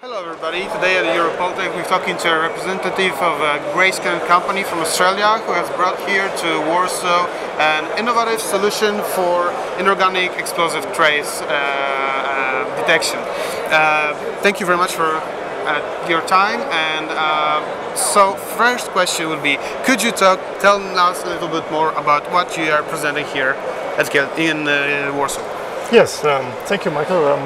Hello everybody, today at Europoltech we're talking to a representative of a grayscale company from Australia who has brought here to Warsaw an innovative solution for inorganic explosive trace detection. Thank you very much for your time, and so first question would be, could you tell us a little bit more about what you are presenting here in Warsaw? Yes, thank you, Michael.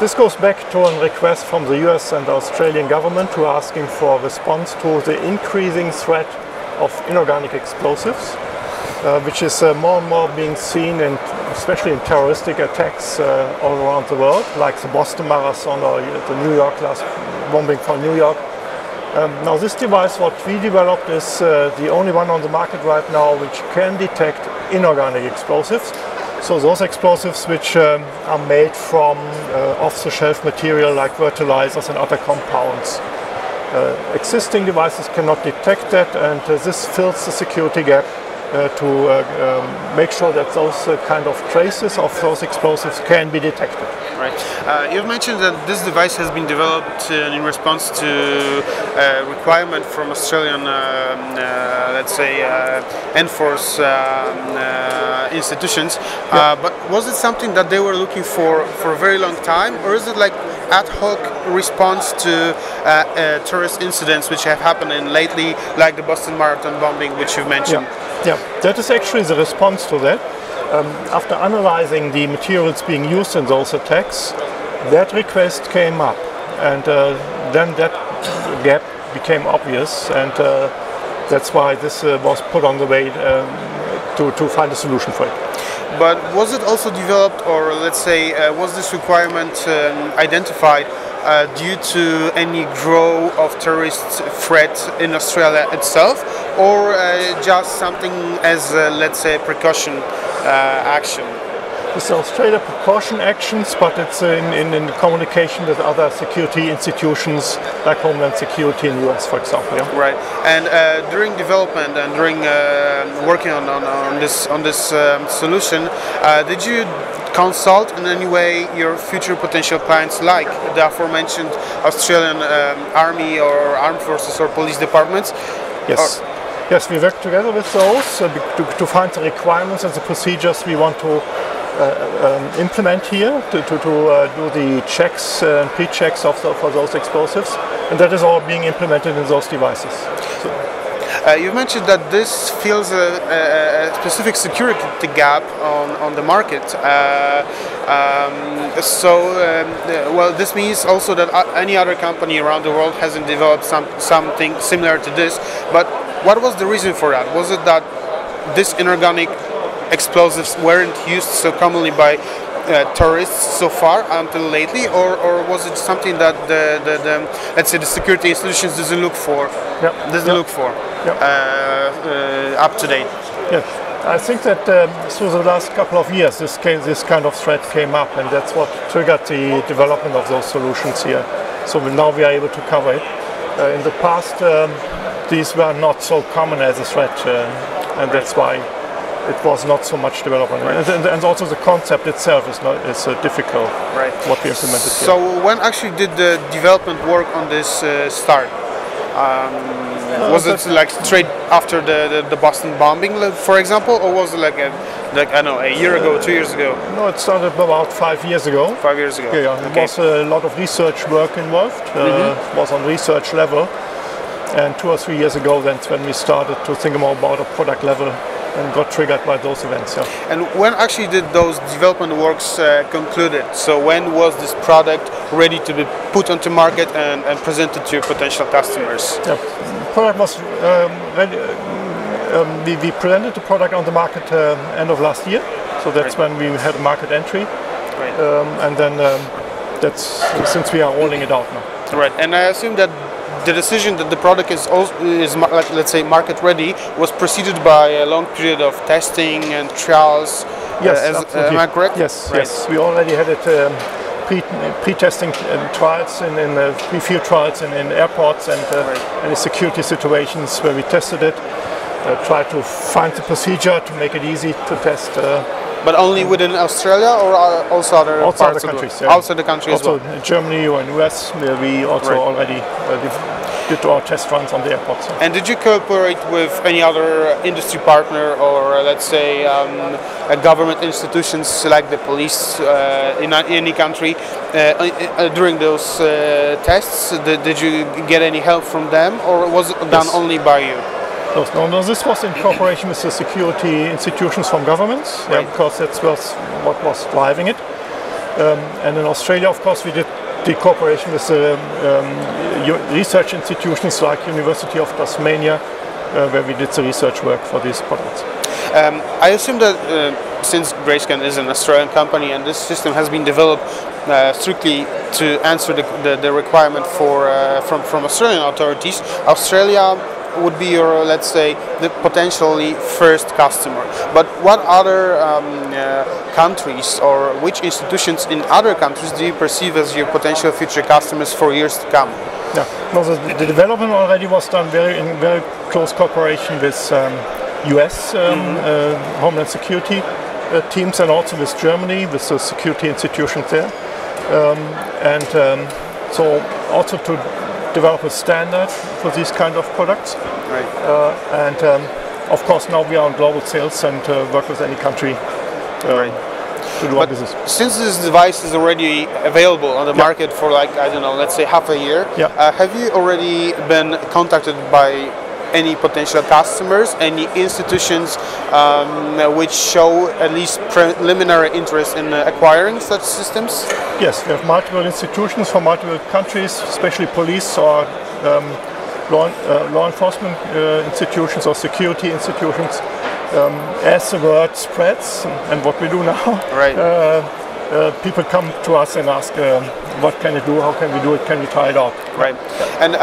This goes back to a request from the US and the Australian government who are asking for a response to the increasing threat of inorganic explosives, which is more and more being seen, especially in terroristic attacks all around the world, like the Boston Marathon or the New York last bombing for New York. Now this device, what we developed, is the only one on the market right now which can detect inorganic explosives. So those explosives which are made from off-the-shelf material like fertilizers and other compounds. Existing devices cannot detect that, and this fills the security gap to make sure that those kind of traces of those explosives can be detected. Right. You've mentioned that this device has been developed in response to a requirement from Australian, let's say, enforce institutions. But was it something that they were looking for a very long time, or is it like ad hoc response to terrorist incidents which have happened lately, like the Boston Marathon bombing, which you've mentioned? Yeah, that is actually the response to that. After analyzing the materials being used in those attacks, that request came up, and then that gap became obvious, and that's why this was put on the way to find a solution for it. But was it also developed, or let's say, was this requirement identified due to any growth of terrorist threat in Australia itself, or just something as, let's say, precaution action? It's Australia precaution actions, but it's in communication with other security institutions like Homeland Security in the US, for example. Yeah? Right. And during development and during working on this solution, did you consult in any way your future potential clients, like the aforementioned Australian Army or Armed Forces or police departments? Yes. Yes, we work together with those to find the requirements and the procedures we want to implement here to do the checks and pre-checks for those explosives, and that is all being implemented in those devices. You mentioned that this fills a specific security gap on the market. Well, this means also that any other company around the world hasn't developed something similar to this. But what was the reason for that? Was it that these inorganic explosives weren't used so commonly by terrorists so far until lately, or was it something that the let's say the security institutions doesn't look for up to date? Yeah, I think that through the last couple of years this kind of threat came up, and that's what triggered the development of those solutions here. So now we are able to cover it. In the past these were not so common as a threat, and that's why it was not so much development, and also the concept itself is difficult. Right. What we implemented here. So when actually did the development work on this start? Was it like straight after the Boston bombing, for example, or was it like I don't know, a year ago, 2 years ago? No, it started about 5 years ago. 5 years ago. Yeah, okay. There was a lot of research work involved. It was on research level, and 2 or 3 years ago, that's when we started to think more about a product level, and got triggered by those events. Yeah. And when actually did those development works concluded? So when was this product ready to be put onto market and presented to your potential customers? Yeah. The product was ready. We presented the product on the market end of last year, so that's when we had market entry. Right. And then that's since we are rolling it out now. Right. And I assume that the decision that the product is let's say market ready was preceded by a long period of testing and trials. Yes, absolutely. Am I correct? Yes, right. Yes. We already had it pre-testing trials in pre-field trials in airports and in security situations where we tested it. Try to find the procedure to make it easy to test But only within Australia, or also other outside parts the of countries? the world? Outside the country as well. Also in Germany or in US, where we also already did our test runs on the airports. And did you cooperate with any other industry partner, or let's say government institutions like the police in any country during those tests? Did you get any help from them, or was it done only by you? No, this was in cooperation with the security institutions from governments, because that was what was driving it. And in Australia, of course, we did the cooperation with research institutions like University of Tasmania, where we did the research work for these products. I assume that since Grayscan is an Australian company and this system has been developed strictly to answer the requirement from Australian authorities, Australia would be your, let's say, the potentially first customer. But what other countries or which institutions in other countries do you perceive as your potential future customers for years to come? Yeah, no, the development already was done in very close cooperation with US Homeland Security teams, and also with Germany, with the security institutions there. So also to develop a standard for these kind of products. Right. Of course, now we are on global sales and work with any country to do our business. Since this device is already available on the market for, like, I don't know, let's say half a year, have you already been contacted by any potential customers, any institutions which show at least preliminary interest in acquiring such systems? Yes, we have multiple institutions from multiple countries, especially police or law enforcement institutions or security institutions. As the word spreads, and what we do now, people come to us and ask, what can it do, how can we do it, can we try it out? Right. And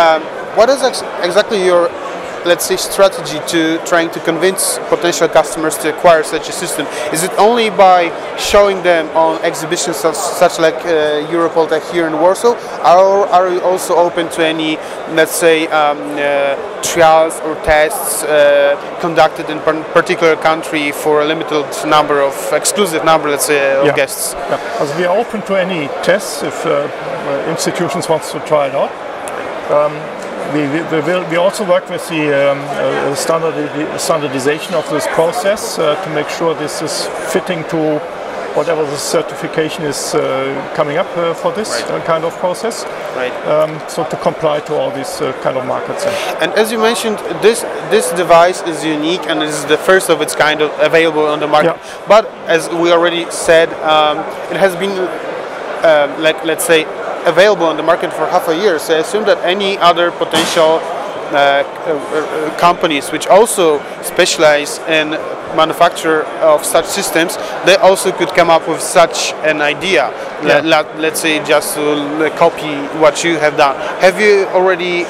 what is exactly your, let's say, strategy to trying to convince potential customers to acquire such a system? Is it only by showing them on exhibitions such like Europoltech here in Warsaw, or are you also open to any, let's say, trials or tests conducted in particular country for a limited number of, exclusive number, let's say, of guests? Yeah. As we are open to any tests if institutions want to try it out. We also work with the standardization of this process to make sure this is fitting to whatever the certification is coming up for this kind of process. Right. So to comply to all these kind of markets. And as you mentioned, this device is unique and is the first of its kind available on the market. Yeah. But as we already said, it has been, let's say, available on the market for half a year. So I assume that any other potential companies which also specialize in manufacture of such systems, they also could come up with such an idea. Let's say just to copy what you have done. Have you already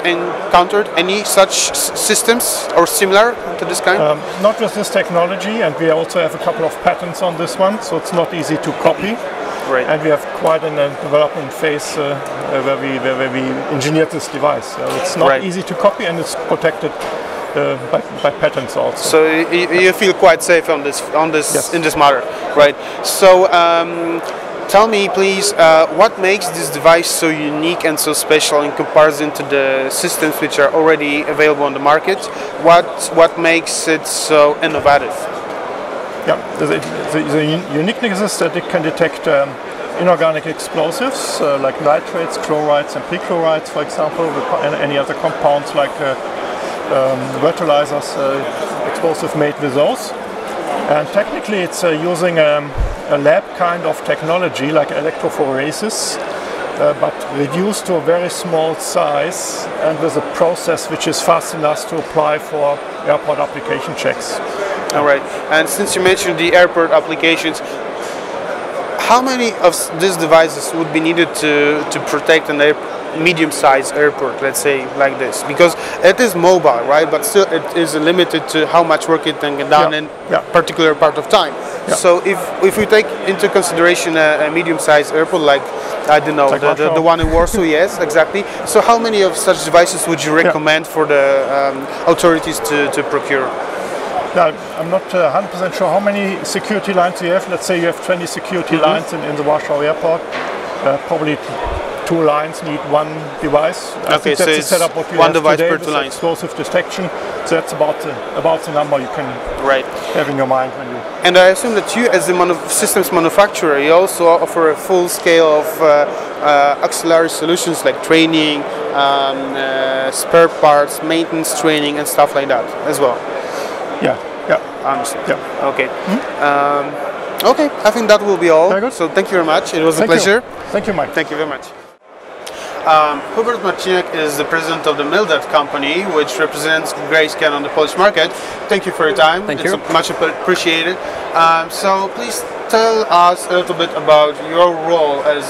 encountered any such systems or similar to this kind? Not with this technology, and we also have a couple of patents on this one, so it's not easy to copy. Right. And we have quite a development phase where we engineered this device. It's not easy to copy, and it's protected by patents also. So you feel quite safe on this in this matter, right? So tell me, please, what makes this device so unique and so special in comparison to the systems which are already available on the market? What makes it so innovative? Yeah, the uniqueness is that it can detect inorganic explosives like nitrates, chlorides and perchlorides, for example, and any other compounds like fertilizers, explosive made with those. And technically it's using a lab kind of technology like electrophoresis, but reduced to a very small size and with a process which is fast enough to apply for airport application checks. All right. And since you mentioned the airport applications, how many of these devices would be needed to protect an medium-sized airport, let's say, like this? Because it is mobile, right? But still it is limited to how much work it can get done in a particular part of time. So if we take into consideration a medium-sized airport, like, I don't know, the one in Warsaw, yes, exactly. So how many of such devices would you recommend for the authorities to procure? Yeah, I'm not 100% sure how many security lines you have. Let's say you have 20 security lines in the Warsaw airport. Probably 2 lines need 1 device. I think that's the setup what you one have device today per with 2 lines. explosive detection. So that's about the number you can have in your mind when you. And I assume that you, as the systems manufacturer, you also offer a full scale of auxiliary solutions like training, spare parts, maintenance training, and stuff like that as well. Yeah. I understand. Yeah. Okay. Okay, I think that will be all. Very good. So thank you very much. It was a pleasure. Thank you, Mike. Thank you very much. Hubert Marcinek is the president of the Mildat company, which represents Grayscan on the Polish market. Thank you for your time. Thank you. It's much appreciated. So please tell us a little bit about your role as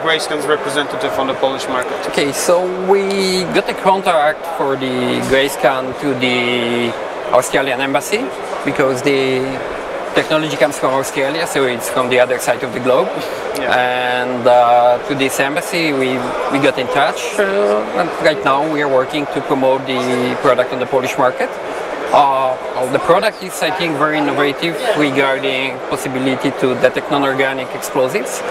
Grayscan's representative on the Polish market. Okay, so we got a contract for the Grayscan to the Australian embassy because the technology comes from Australia, so it's from the other side of the globe. And to this embassy we got in touch, and right now we are working to promote the product on the Polish market. The product is, I think, very innovative regarding possibility to detect non-organic explosives,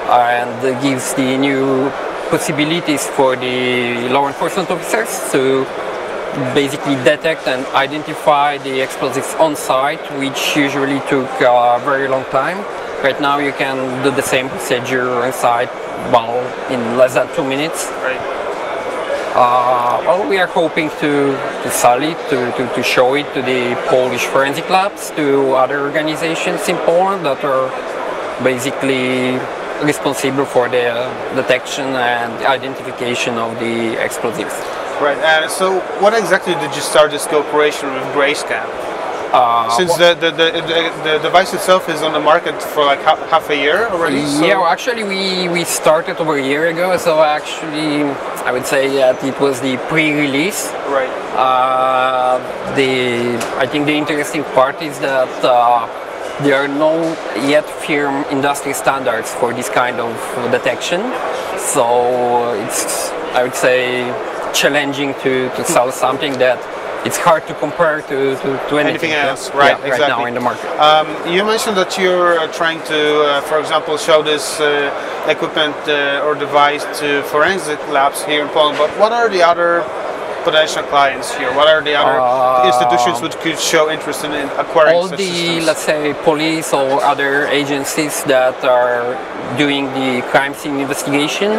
and gives the new possibilities for the law enforcement officers to basically detect and identify the explosives on site, which usually took a very long time. Right now you can do the same procedure on site, well, in less than 2 minutes. Well, we are hoping to sell it, to show it to the Polish forensic labs, to other organizations in Poland that are basically responsible for the detection and identification of the explosives. Right, and so what exactly did you start this cooperation with Grayscan? Since the device itself is on the market for like half a year already? So yeah, well, actually we started over a year ago, so actually I would say that it was the pre-release. Right. I think the interesting part is that there are no yet firm industry standards for this kind of detection, so it's, I would say, challenging to sell something that it's hard to compare to anything else, right? Yeah, exactly. Right now in the market. You mentioned that you're trying to, for example, show this equipment or device to forensic labs here in Poland. But what are the other potential clients here? What are the other institutions which could show interest in acquiring all such the systems? Let's say police or other agencies that are doing the crime scene investigation,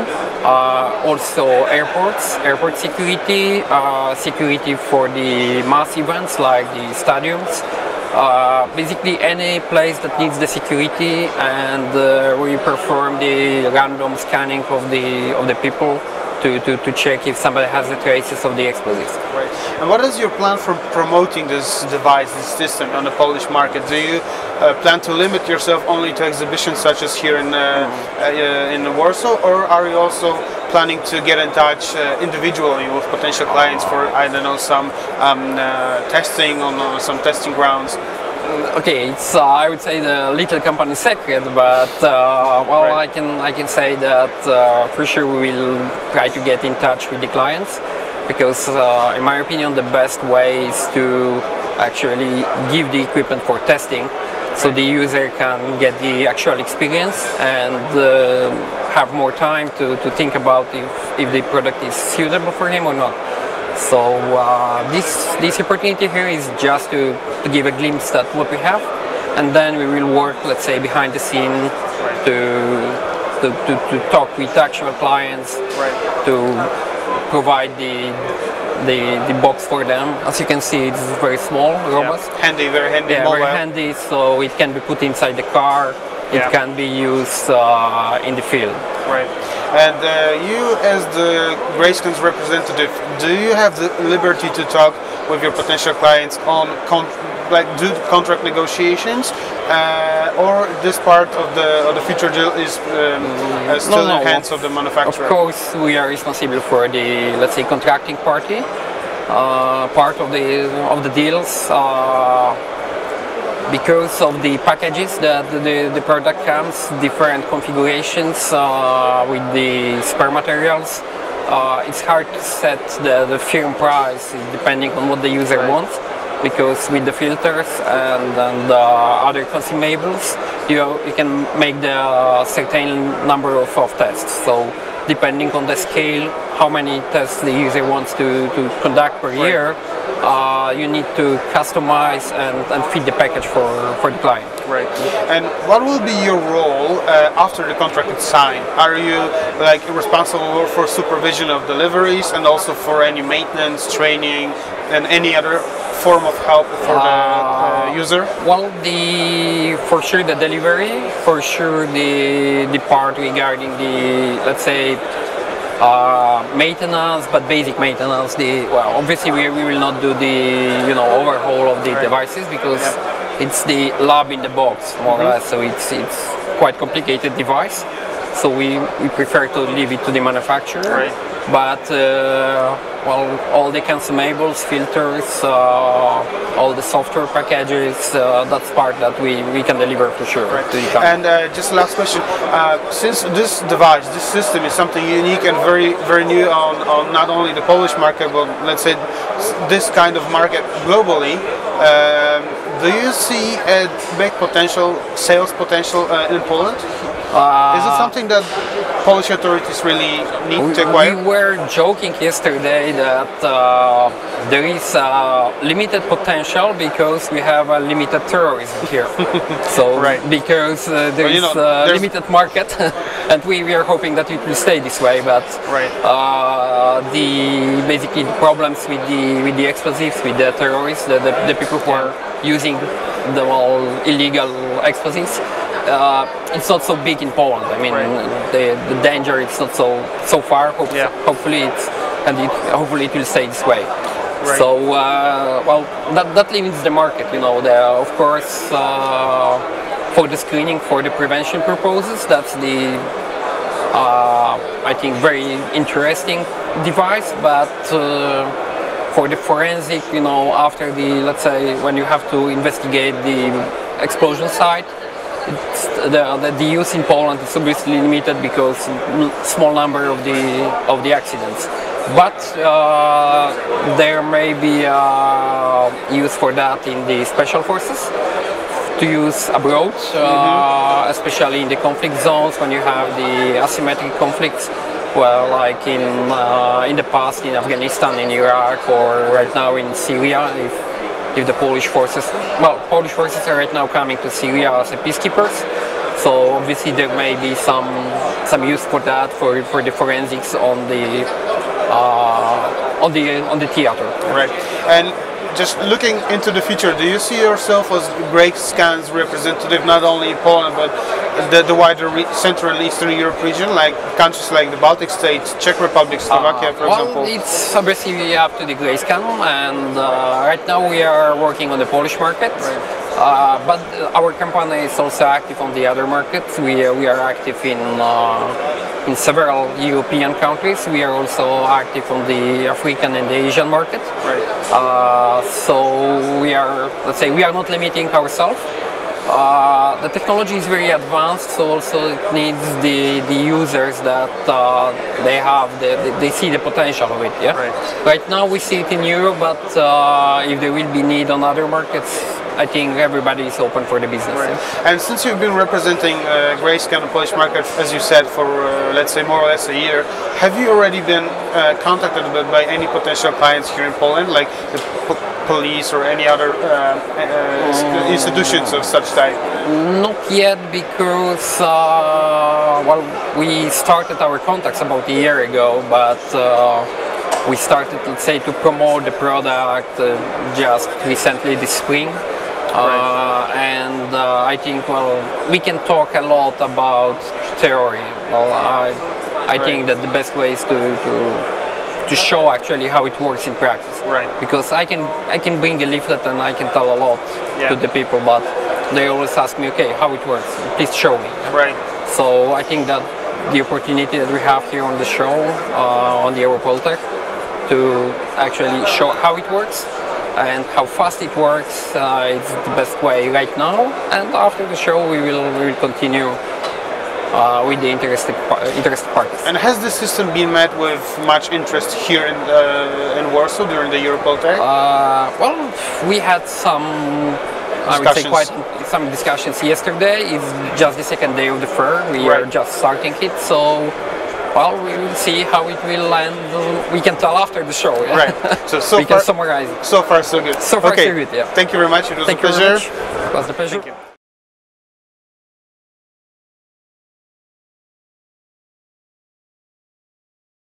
also airports, airport security, security for the mass events like the stadiums, basically any place that needs the security, and we perform the random scanning of the people to check if somebody has the traces of the explosives. Right. And what is your plan for promoting this device, this system on the Polish market? Do you plan to limit yourself only to exhibitions such as here in Warsaw, or are you also planning to get in touch individually with potential clients for, I don't know, some testing on some testing grounds? Okay, it's I would say the little company secret, but well, right. I can say that for sure we will try to get in touch with the clients, because in my opinion the best way is to actually give the equipment for testing, so the user can get the actual experience and have more time to think about if the product is suitable for him or not. So this opportunity here is just to give a glimpse at what we have, and then we will work, let's say, behind the scene to talk with actual clients, to provide the box for them. As you can see, it's very small, robust. Yeah. Handy, very handy. Yeah, mobile. very handy. So it can be put inside the car. It can be used in the field. Right. And you, as the Grayscan's representative, do you have the liberty to talk with your potential clients on do contract negotiations, or this part of the future deal is still in the hands of the manufacturer? Of course, we are responsible for the, let's say, contracting party, part of the deals. Because of the packages that the product comes, different configurations with the spare materials, it's hard to set the firm price depending on what the user wants. because with the filters and other consumables, you can make the certain number of tests. So depending on the scale, how many tests the user wants to conduct per year, you need to customize and fit the package for the client. Right. And what will be your role after the contract is signed? Are you like responsible for supervision of deliveries and also for any maintenance, training, and any other form of help for the user? Well, for sure the delivery, for sure the part regarding the, let's say, maintenance, but basic maintenance. Well, obviously we will not do the overhaul of the devices because it's the lab in the box, more or less. So it's quite complicated device. So we prefer to leave it to the manufacturer. Right. But well, all the consumables, filters, all the software packages, that's part that we can deliver for sure. Right. To the company. And just last question, since this device, this system is something unique and very new on not only the Polish market, but let's say this kind of market globally, do you see a big sales potential in Poland? Is it something that Polish authorities really need to acquire? We were joking yesterday that there is limited potential because we have a limited terrorism here. So because there is a limited market, and we are hoping that it will stay this way. But basically the problems with the explosives, with the terrorists, the people who are using the illegal explosives. It's not so big in Poland. I mean, the danger is not so far. Hopefully it will stay this way. Right. So well, that limits the market. Of course, for the screening, for the prevention purposes, that's the I think very interesting device. But for the forensic, after let's say when you have to investigate the explosion site. The use in Poland is obviously limited because small number of the accidents, but there may be use for that in the special forces to use abroad, especially in the conflict zones when you have the asymmetric conflicts. Well, like in the past in Afghanistan, in Iraq, or right now in Syria. If the Polish forces are right now coming to Syria as peacekeepers, so obviously there may be some use for that for the forensics on the theater. Right. And just looking into the future, do you see yourself as Grayscan's representative not only in Poland but the wider Central and Eastern Europe region, like countries like the Baltic states, Czech Republic, Slovakia, for example? Well, it's obviously up to the Grayscan, and right now we are working on the Polish market. Right. But our company is also active on the other markets. We are active in several European countries. We are also active on the African and the Asian market. Right. So we are, let's say, we are not limiting ourselves. The technology is very advanced, so also it needs the users that they see the potential of it. Yeah. Right now we see it in Europe, but if there will be need on other markets, I think everybody is open for the business. Right. And since you've been representing Grayscan on the Polish market, as you said, for let's say more or less a year, have you already been contacted by any potential clients here in Poland, like the police or any other institutions of such type? Not yet, because well, we started our contacts about a year ago, but we started, let's say, to promote the product just recently this spring. And I think, well, we can talk a lot about theory. Well, I think that the best way is to show actually how it works in practice. Right. Because I can bring a leaflet and I can tell a lot to the people, but they always ask me, okay, how it works? Please show me. Right. So I think that the opportunity that we have here on the show, on the Europoltech, to actually show how it works and how fast it works, it's the best way right now. And after the show, we will continue with the interested parties. And has this system been met with much interest here in Warsaw during the Europoltech? Well, we had some, I would say, quite some discussions yesterday. It's just the second day of the fair. We are just starting it, so well, we will see how it will land. We can tell after the show. Yeah? Right. So we can summarize it. So far, so good. So far, okay. so good. Yeah. Thank you very much. It was a pleasure. It was a pleasure. Thank you.